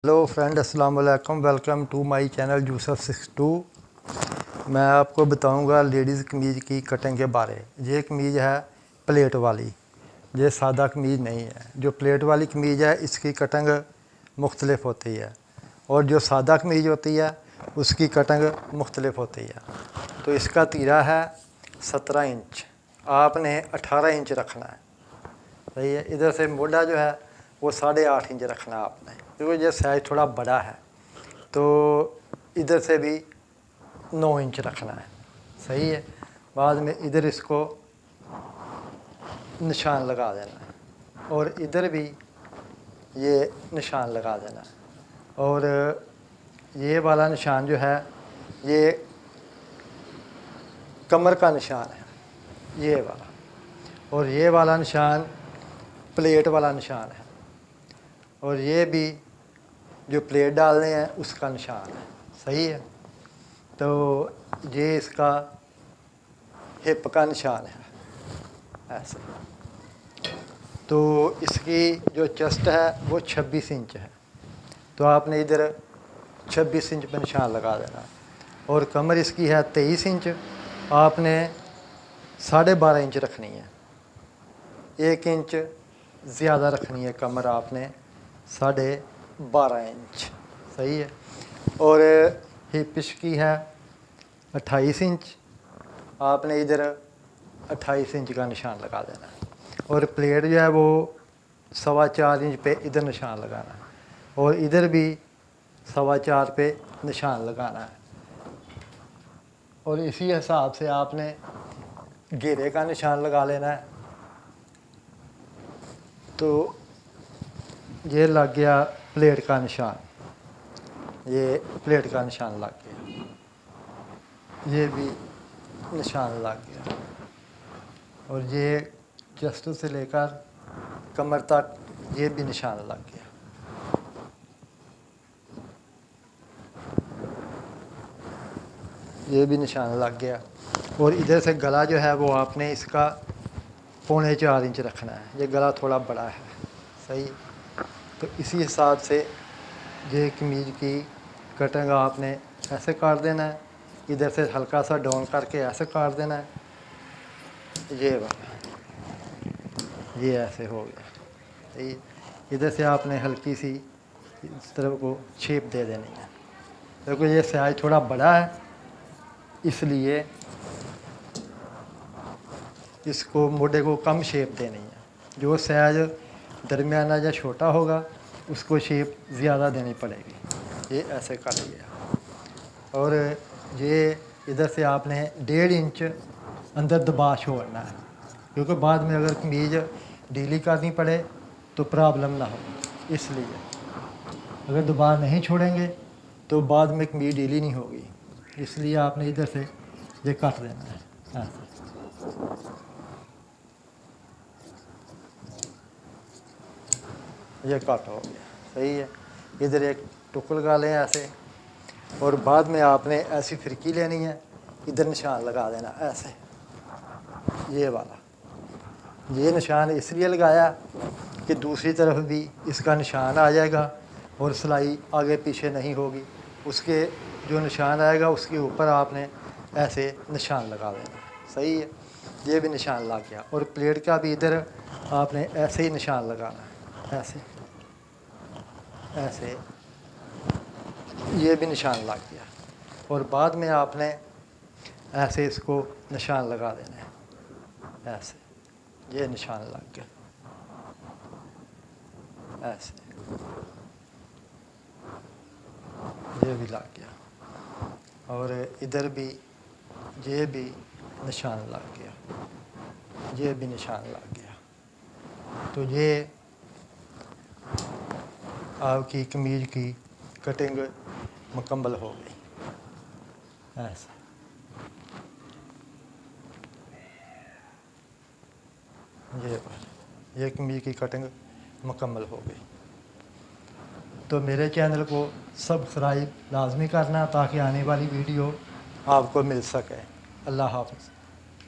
Hello friend, अस्सलाम वालेकुम। Welcome to my channel Yusuf 62। मैं आपको बताऊंगा लेडीज़ कमीज़ की कटिंग के बारे। ये कमीज़ है प्लेट वाली, ये सादा कमीज़ नहीं है। जो प्लेट वाली कमीज़ है इसकी कटिंग मुख्तलिफ होती है, और जो सादा कमीज़ होती है उसकी कटिंग मुख्तलिफ होती है। तो इसका तीरा है 17 इंच, आपने 18 इंच रखना है। सही है। इधर से मोढ़ा जो है वो 8.5 इंच रखना है आपने, क्योंकि ये साइज़ थोड़ा बड़ा है। तो इधर से भी 9 इंच रखना है। सही है। बाद में इधर इसको निशान लगा देना है, और इधर भी ये निशान लगा देना है। और ये वाला निशान जो है ये कमर का निशान है, ये वाला। और ये वाला निशान प्लेट वाला निशान है, और ये भी जो प्लेट डालने हैं उसका निशान है। सही है। तो ये इसका हिप का निशान है, ऐसे। तो इसकी जो चेस्ट है वो 26 इंच है, तो आपने इधर 26 इंच पर निशान लगा देना। और कमर इसकी है 23 इंच, आपने 12.5 इंच रखनी है। 1 इंच ज़्यादा रखनी है कमर आपने, 12.5 इंच। सही है। और हिप इसकी है 28 इंच, आपने इधर 28 इंच का निशान लगा देना है। और प्लेट जो है वो 4.25 इंच पे इधर निशान लगाना है, और इधर भी 4.25 पे निशान लगाना है। और इसी हिसाब से आपने घेरे का निशान लगा लेना है। तो ये लग गया प्लेट का निशान, ये प्लेट का निशान लग गया, ये भी निशान लग गया। और ये चेस्ट से लेकर कमर तक ये भी निशान लग गया। ये भी निशान लग गया। और इधर से गला जो है वो आपने इसका 3.25 इंच रखना है। ये गला थोड़ा बड़ा है। सही। तो इसी हिसाब से ये कमीज़ की कटिंग आपने ऐसे काट देना है। इधर से हल्का सा डाउन करके ऐसे काट देना है। ये वाला ये ऐसे हो गया। सही। इधर से आपने हल्की सी इस तरफ को शेप दे देनी है, क्योंकि ये साइज थोड़ा बड़ा है, इसलिए इसको मोढ़े को कम शेप देनी है। जो साइज दरमियाना या छोटा होगा उसको शेप ज़्यादा देनी पड़ेगी। ये ऐसे कर लिया। और ये इधर से आपने 1.5 इंच अंदर दबा छोड़ना है, क्योंकि बाद में अगर कमीज़ ढीली करनी पड़े तो प्रॉब्लम ना हो। इसलिए अगर दबा नहीं छोड़ेंगे तो बाद में कमीज़ ढीली नहीं होगी। इसलिए आपने इधर से ये काट देना है ऐसे। ये कट हो गया। सही है। इधर एक टुकड़ लगा लें ऐसे, और बाद में आपने ऐसी फिरकी लेनी है, इधर निशान लगा देना ऐसे। ये वाला ये निशान इसलिए लगाया कि दूसरी तरफ भी इसका निशान आ जाएगा और सिलाई आगे पीछे नहीं होगी। उसके जो निशान आएगा उसके ऊपर आपने ऐसे निशान लगा देना। सही है। ये भी निशान लग गया। और प्लेट का भी इधर आपने ऐसे ही निशान लगाना है, ऐसे ऐसे। ये भी निशान लग गया। और बाद में आपने ऐसे इसको निशान लगा देना है, ऐसे। ये निशान लग गया ऐसे। ये भी लग गया। और इधर भी ये भी निशान लग गया, ये भी निशान लग गया। तो ये आपकी कमीज़ की कटिंग मुकम्मल हो गई ऐसा। ये कमीज़ की कटिंग मुकम्मल हो गई। तो मेरे चैनल को सब्सक्राइब लाजमी करना ताकि आने वाली वीडियो आपको मिल सके। अल्लाह हाफ़िज़।